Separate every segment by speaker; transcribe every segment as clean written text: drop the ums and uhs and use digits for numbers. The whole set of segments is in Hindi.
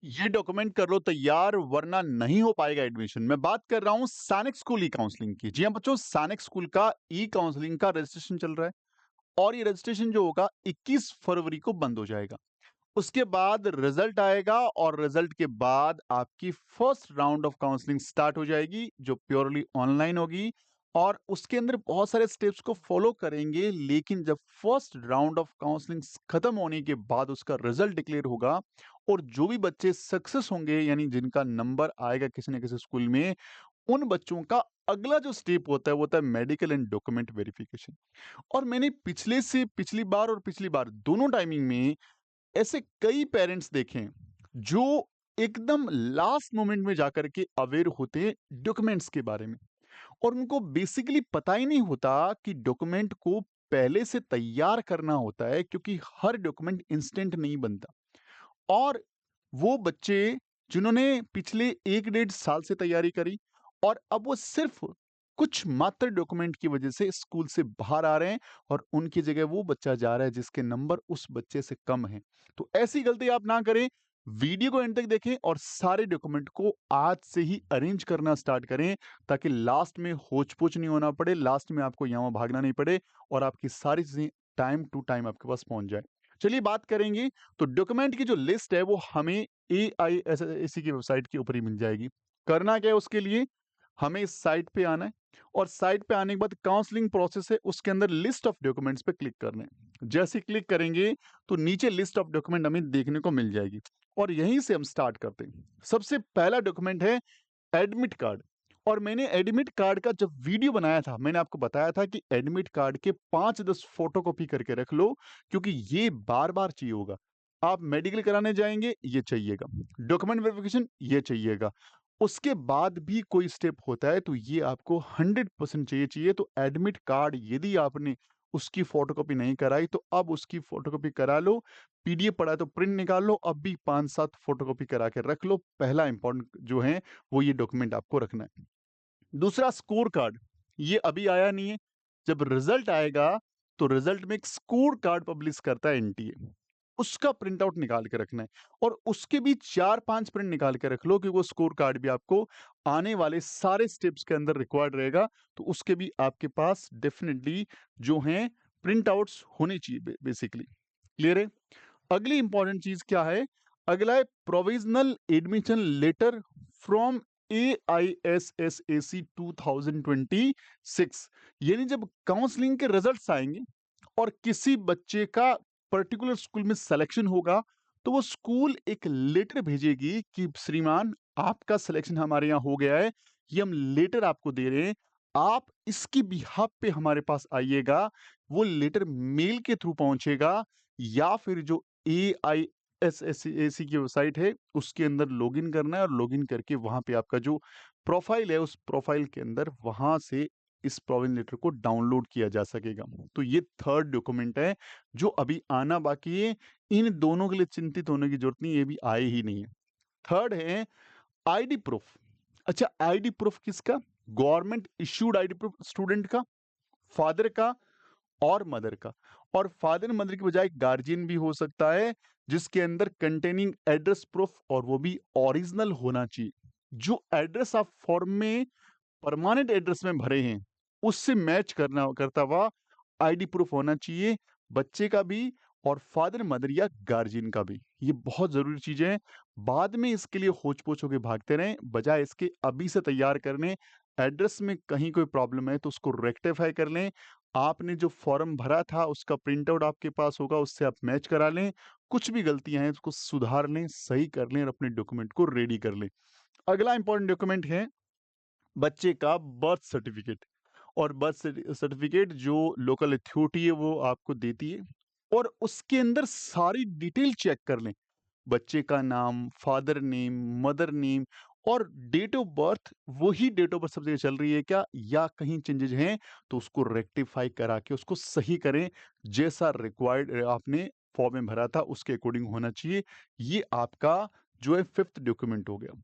Speaker 1: ये डॉक्यूमेंट कर लो तैयार वरना नहीं हो पाएगा एडमिशन। मैं बात कर रहा हूँ सैनिक स्कूल ई काउंसलिंग की। जी हाँ बच्चों, सैनिक स्कूल का ई काउंसलिंग का रजिस्ट्रेशन चल रहा है और ये रजिस्ट्रेशन जो होगा 21 फरवरी को बंद हो जाएगा। उसके बाद रिजल्ट आएगा और रिजल्ट के बाद आपकी first round of counselling start हो जाएगी जो प्योरली ऑनलाइन होगी और उसके अंदर बहुत सारे स्टेप्स को फॉलो करेंगे। लेकिन जब फर्स्ट राउंड ऑफ काउंसलिंग खत्म होने के बाद उसका रिजल्ट डिक्लेयर होगा और जो भी बच्चे सक्सेस होंगे यानी जिनका नंबर आएगा किसी न किसी स्कूल में, उन बच्चों का अगला जो स्टेप होता है वो होता है मेडिकल एंड डॉक्यूमेंट वेरिफिकेशन। और मैंने पिछली बार और पिछली बार दोनों टाइमिंग में ऐसे कई पेरेंट्स देखे हैं जो एकदम लास्ट मोमेंट में जाकर के अवेयर होते हैं डॉक्यूमेंट्स के बारे में और उनको बेसिकली पता ही नहीं होता कि डॉक्यूमेंट को पहले से तैयार करना होता है क्योंकि हर डॉक्यूमेंट इंस्टेंट नहीं बनता। और वो बच्चे जिन्होंने पिछले 1 डेढ़ साल से तैयारी करी और अब वो सिर्फ कुछ मात्र डॉक्यूमेंट की वजह से स्कूल से बाहर आ रहे हैं और उनकी जगह वो बच्चा जा रहा है जिसके नंबर उस बच्चे से कम हैं। तो ऐसी गलती आप ना करें, वीडियो को एंड तक देखें और सारे डॉक्यूमेंट को आज से ही अरेंज करना स्टार्ट करें ताकि लास्ट में होच-पोच नहीं होना पड़े, लास्ट में आपको यहाँ-वहाँ भागना नहीं पड़े और आपकी सारी चीज़ें टाइम टू टाइम आपके पास पहुँच जाए। चलिए बात करेंगे तो डॉक्यूमेंट की जो लिस्ट है वो हमें एआईएसएससी की वेबसाइट के ऊपर ही मिल जाएगी। करना क्या है उसके लिए, हमें इस साइट पे आना है और साइट पे आने के बाद काउंसलिंग प्रोसेस है उसके अंदर लिस्ट ऑफ डॉक्यूमेंट्स पे क्लिक करना है। जैसे ही क्लिक करेंगे तो नीचे लिस्ट ऑफ डॉक्यूमेंट हमें देखने को मिल जाएगी और यहीं से हम स्टार्ट करते हैं। सबसे पहला डॉक्यूमेंट है एडमिट कार्ड। और मैंने एडमिट कार्ड का जब वीडियो बनाया था मैंने आपको बताया था कि एडमिट कार्ड के 5-10 फोटोकॉपी करके रख लो क्योंकि ये बार-बार चाहिए होगा। आप मेडिकल कराने जाएँगे, ये चाहिएगा। डॉक्यूमेंट वेरिफिकेशन ये चाहिएगा। उसके बाद भी कोई स्टेप होता है तो ये आपको 100% चाहिए। तो एडमिट कार्ड यदि आपने उसकी फोटोकॉपी नहीं कराई तो अब उसकी फोटोकॉपी करा लो। पीडीएफ पड़ा है तो प्रिंट निकाल लो, अब भी 5-7 फोटोकॉपी करा के रख लो। पहला इंपॉर्टेंट जो है वो ये डॉक्यूमेंट आपको रखना है। दूसरा स्कोर कार्ड, ये अभी आया नहीं है। जब रिजल्ट आएगा तो रिजल्ट में एक स्कोर कार्ड पब्लिश करता है एनटीए, उसका प्रिंट आउट निकाल के रखना है और उसके भी 4-5 प्रिंट निकाल के रख लो क्योंकि वो स्कोर कार्ड भी आपको आने वाले सारे स्टेप्स के अंदर रिक्वायर्ड रहेगा। तो उसके भी आपके पास डेफिनेटली जो हैं प्रिंट आउट्स होने चाहिए बेसिकली। क्लियर है? अगली इंपॉर्टेंट चीज क्या है? अगला है provisional admission letter from AISSAC 2026। यानी जब काउंसलिंग के रिजल्ट्स आएंगे और किसी बच्चे का पर्टिकुलर स्कूल में सिलेक्शन होगा तो वो स्कूल एक लेटर भेजेगी कि श्रीमान आपका सिलेक्शन हमारे यहाँ हो गया है, ये हम लेटर आपको दे रहे हैं, आप इसकी बिहाफ पे हमारे पास आइएगा। वो लेटर मेल के थ्रू पहुंचेगा या फिर जो AISSAC की वेबसाइट है उसके अंदर लॉगिन करना है और लॉगिन करके वहां पे आपका जो प्रोफाइल है उस प्रोफाइल के अंदर वहां से इस प्रोविजन लेटर को डाउनलोड किया जा सकेगा। तो ये थर्ड डॉक्यूमेंट है जो अभी आना बाकी है। इन दोनों के लिए चिंतित होने की जरूरत नहीं, ये भी आए ही नहीं है। थर्ड है आईडी प्रूफ। अच्छा, आईडी प्रूफ किसका? Government issued ID proof student का, फादर का और मदर का। और फादर मदर की बजाय गार्जियन भी हो सकता है जिसके अंदर कंटेनिंग एड्रेस प्रूफ और वो भी ओरिजिनल होना चाहिए। जो एड्रेस आप फॉर्म में परमानेंट एड्रेस में भरे हैं उससे मैच करना करता हुआ आईडी प्रूफ होना चाहिए, बच्चे का भी और फादर मदर या गार्जियन का भी। ये बहुत जरूरी चीजें हैं। बाद में इसके लिए होच पोच होकर भागते रहें बजाय इसके अभी से तैयार करने। एड्रेस में कहीं कोई प्रॉब्लम है तो उसको रेक्टिफाई कर लें। आपने जो फॉर्म भरा था उसका प्रिंट आउट आपके पास होगा, उससे आप मैच करा लें। कुछ भी गलतियां हैं उसको सुधार लें, सही कर लें और अपने डॉक्यूमेंट को रेडी कर लें। अगला इंपॉर्टेंट डॉक्यूमेंट है बच्चे का बर्थ सर्टिफिकेट। और बर्थ सर्टिफिकेट जो लोकल अथॉरिटी है वो आपको देती है और उसके अंदर सारी डिटेल चेक कर लें। बच्चे का नाम, फादर नेम, मदर नेम और डेट ऑफ बर्थ वही डेट ऑफ बर्थ सब जगह चल रही है क्या या कहीं चेंजेस हैं तो उसको रेक्टिफाई करा के उसको सही करें। जैसा रिक्वायर्ड आपने फॉर्म में भरा था उसके अकॉर्डिंग होना चाहिए। ये आपका जो है फिफ्थ डॉक्यूमेंट हो गया।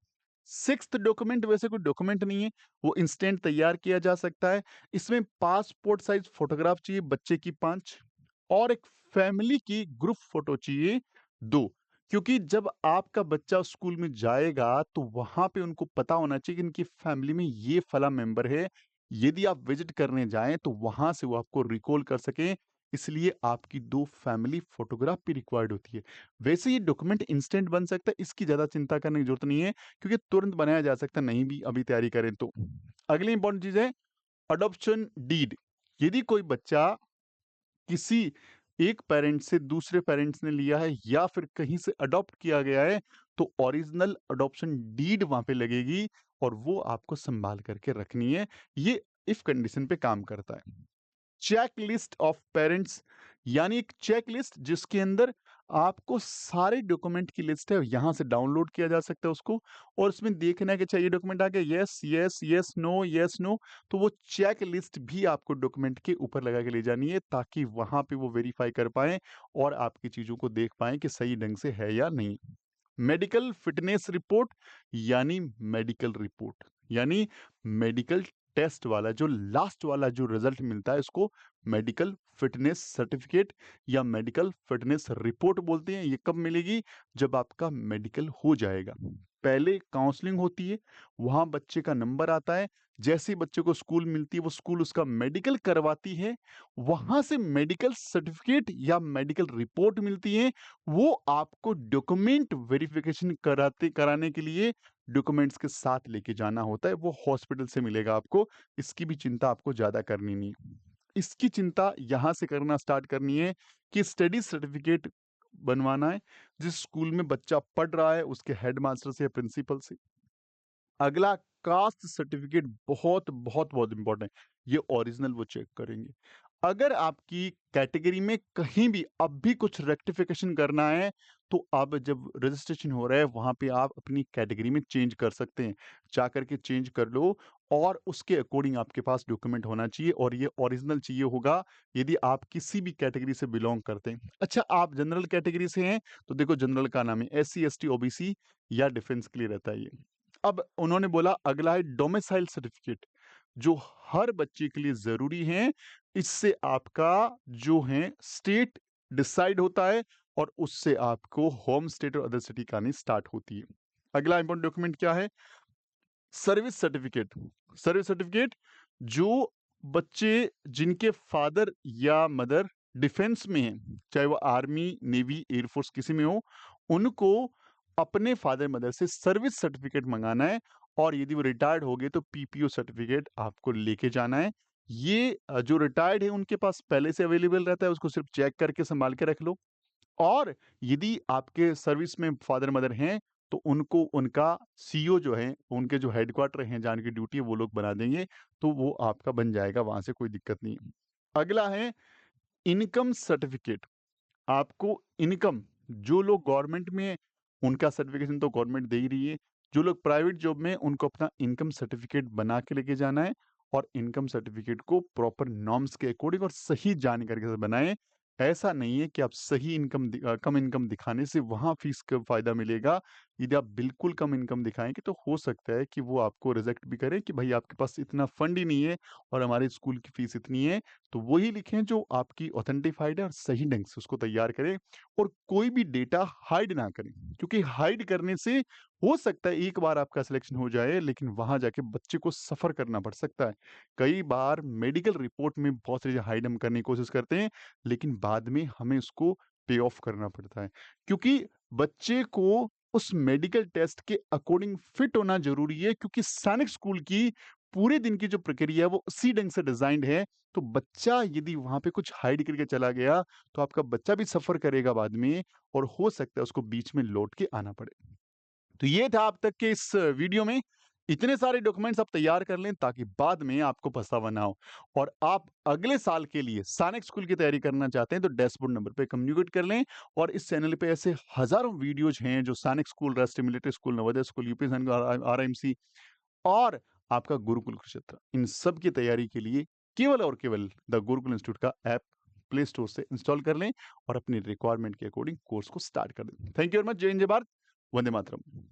Speaker 1: सिक्स्थ डॉक्यूमेंट वैसे कोई डॉक्यूमेंट नहीं है, वो इंस्टेंट तैयार किया जा सकता है। इसमें पासपोर्ट साइज फोटोग्राफ चाहिए बच्चे की 5 और एक फैमिली की ग्रुप फोटो चाहिए 2। क्योंकि जब आपका बच्चा स्कूल में जाएगा तो वहाँ पे उनको पता होना चाहिए कि इनकी फैमिली में ये फला मेंबर है। यदि आप विज़िट करने जाएँ तो वहाँ से वो आपको रिकॉल कर सकें, इसलिए आपकी 2 फैमिली फोटोग्राफ भी रिक्वायर्ड होती है। वैसे ये डॉक्यूमेंट इंस्टेंट बन सकता है, इसकी ज़्यादा चिंता करने की ज़रूरत नहीं है क्योंकि तुरंत बनाया जा सकता है, नहीं भी अभी तैयारी करें तो। अगली इम्पोर्टेंट चीज़ है अडॉप्शन डीड। यदि कोई बच्चा किसी एक पेरेंट से दूसरे पेरेंट्स ने लिया है या फिर कहीं से अडॉप्ट किया गया है, तो ओरिजिनल अडॉप्शन डीड वहाँ पे लगेगी और वो आपको संभाल करके रखनी है। ये इफ कंडीशन पे काम करता है। चेकलिस्ट ऑफ पेरेंट्स यानी एक चेकलिस्ट जिसके अंदर आपको सारे डॉक्यूमेंट की लिस्ट है, यहाँ से डाउनलोड किया जा सकता है उसको और उसमें देखना है कि अच्छा ये डॉक्यूमेंट आ गया, yes yes yes no yes no, तो वो चेक लिस्ट भी आपको डॉक्यूमेंट के ऊपर लगा के ले जानी है ताकि वहां पे वो वेरीफाई कर पाए और आपकी चीजों को देख पाए कि सही ढंग से है या नहीं। मेडिकल फिटनेस रिपोर्ट यानी मेडिकल रिपोर्ट यानी मेडिकल टेस्ट वाला जो लास्ट वाला जो रिजल्ट मिलता है इसको मेडिकल फिटनेस सर्टिफिकेट या मेडिकल फिटनेस रिपोर्ट बोलते हैं। ये कब मिलेगी? जब आपका मेडिकल हो जाएगा। पहले काउंसलिंग होती है, वहां बच्चे का नंबर आता है, जैसे ही बच्चे को स्कूल मिलती है वो स्कूल उसका मेडिकल करवाती है, वहां से मेडिकल सर्टिफिकेट या मेडिकल रिपोर्ट मिलती है। वो आपको डॉक्यूमेंट वेरिफिकेशन कराने के लिए डॉक्यूमेंट्स के साथ लेके जाना होता है, वो हॉस्पिटल से मिलेगा आपको। इसकी भी चिंता आपको ज़्यादा करनी नहीं। इसकी चिंता यहाँ से करना स्टार्ट करनी है कि स्टडी सर्टिफिकेट बनवाना है, जिस स्कूल में बच्चा पढ़ रहा है उसके हेडमास्टर से या प्रिंसिपल से। अगला कास्ट सर्टिफिकेट बहुत इंपॉर्टेंट है। ये ओरिजिनल वो चेक करेंगे। अगर आपकी कैटेगरी में कहीं भी अब भी कुछ रेक्टिफिकेशन करना है तो अब जब रजिस्ट्रेशन हो रहा है वहां पे आप अपनी कैटेगरी में चेंज कर सकते हैं। जा करके चेंज कर लो और उसके अकॉर्डिंग आपके पास डॉक्यूमेंट होना चाहिए और ये ओरिजिनल चाहिए होगा यदि आप किसी भी कैटेगरी से बिलोंग करते हैं। अच्छा, आप जनरल कैटेगरी से हैं तो देखो जनरल का नाम है SC ST OBC या डिफेंस के लिए रहता है ये। अब उन्होंने बोला अगला है डोमिसाइल सर्टिफिकेट जो हर बच्चे के लिए जरूरी है। इससे आपका जो है स्टेट डिसाइड होता है और उससे आपको होम स्टेट और अदर सिटी का नहीं स्टार्ट होती है। अगला इंपॉर्टेंट डॉक्यूमेंट क्या है? Service certificate. सर्विस सर्टिफिकेट जो बच्चे जिनके फादर या मदर डिफेंस में हैं, चाहे वो आर्मी नेवी एयरफोर्स किसी में हो, उनको अपने फादर मदर से सर्विस सर्टिफिकेट मंगाना है और यदि वो रिटायर्ड हो गए तो PPO सर्टिफिकेट आपको लेके जाना है। ये जो रिटायर्ड है उनके पास पहले से अवेलेबल रहता है, उसको सिर्फ चेक करके संभाल के रख लो। और यदि आपके सर्विस में फादर मदर हैं तो उनको उनका CO जो है, उनके जो हेडक्वार्टर हैं जहाँ की ड्यूटी है वो लोग बना देंगे, तो वो आपका बन जाएगा, वहां से कोई दिक्कत नहीं है। अगला है इनकम सर्टिफिकेट। आपको इनकम, जो लोग गवर्नमेंट में हैं, उनका सर्टिफिकेशन तो गवर्नमेंट दे ही रही है। जो लोग प्राइवेट जॉब में हैं, उनको अपना इनकम सर्टिफिकेट बना के लेके जाना है और इनकम सर्टिफिकेट को प्रॉपर नॉर्म्स के अकॉर्डिंग और सही जानकारी के साथ बनाएं। ऐसा नहीं है कि आप सही इनकम कम इनकम दिखाने से वहां फीस का फायदा मिलेगा। यदि आप बिल्कुल कम इनकम दिखाएंगे तो हो सकता है कि वो आपको रिजेक्ट भी करें कि भाई आपके पास इतना फंड ही नहीं है और हमारे स्कूल की फीस इतनी है। तो वही लिखें जो आपकी ऑथेंटिफाइड है और सही ढंग से उसको तैयार करें और कोई भी डेटा हाइड ना करें, क्योंकि हाइड करने से हो सकता है एक बार आपका सिलेक्शन हो जाए लेकिन वहां जाके बच्चे को सफर करना पड़ सकता है। कई बार मेडिकल रिपोर्ट में बहुत सारी हाइड हम करने की कोशिश करते हैं लेकिन बाद में हमें उसको पे ऑफ करना पड़ता है, क्योंकि बच्चे को उस मेडिकल टेस्ट के अकॉर्डिंग फिट होना जरूरी है, क्योंकि सैनिक स्कूल की पूरे दिन की जो प्रक्रिया है वो उसी ढंग से डिजाइंड है। तो बच्चा यदि वहां पे कुछ हाइड करके चला गया तो आपका बच्चा भी सफर करेगा बाद में और हो सकता है उसको बीच में लौट के आना पड़े। तो ये था अब तक के इस वीडियो में। इतने सारे डॉक्यूमेंट्स आप तैयार कर लें ताकि बाद में आपको पछतावा ना हो। और आप अगले साल के लिए सैनिक स्कूल की तैयारी करना चाहते हैं तो डैशबोर्ड नंबर पे कम्युनिकेट कर लें। और इस चैनल पे ऐसे हजारों वीडियोज हैं जो सैनिक स्कूल, राष्ट्रीय military school, Navodaya school, UPSC, RIMC और आपका गुरुकुल कुरुक्षेत्र, इन सब की तैयारी के लिए केवल और केवल द गुरुकुल इंस्टीट्यूट का ऐप प्ले स्टोर से इंस्टॉल कर लें और अपनी रिक्वायरमेंट के अकॉर्डिंग कोर्स को स्टार्ट कर दें। Thank you very much. जय हिंद, जय भारत, वंदे मातरम।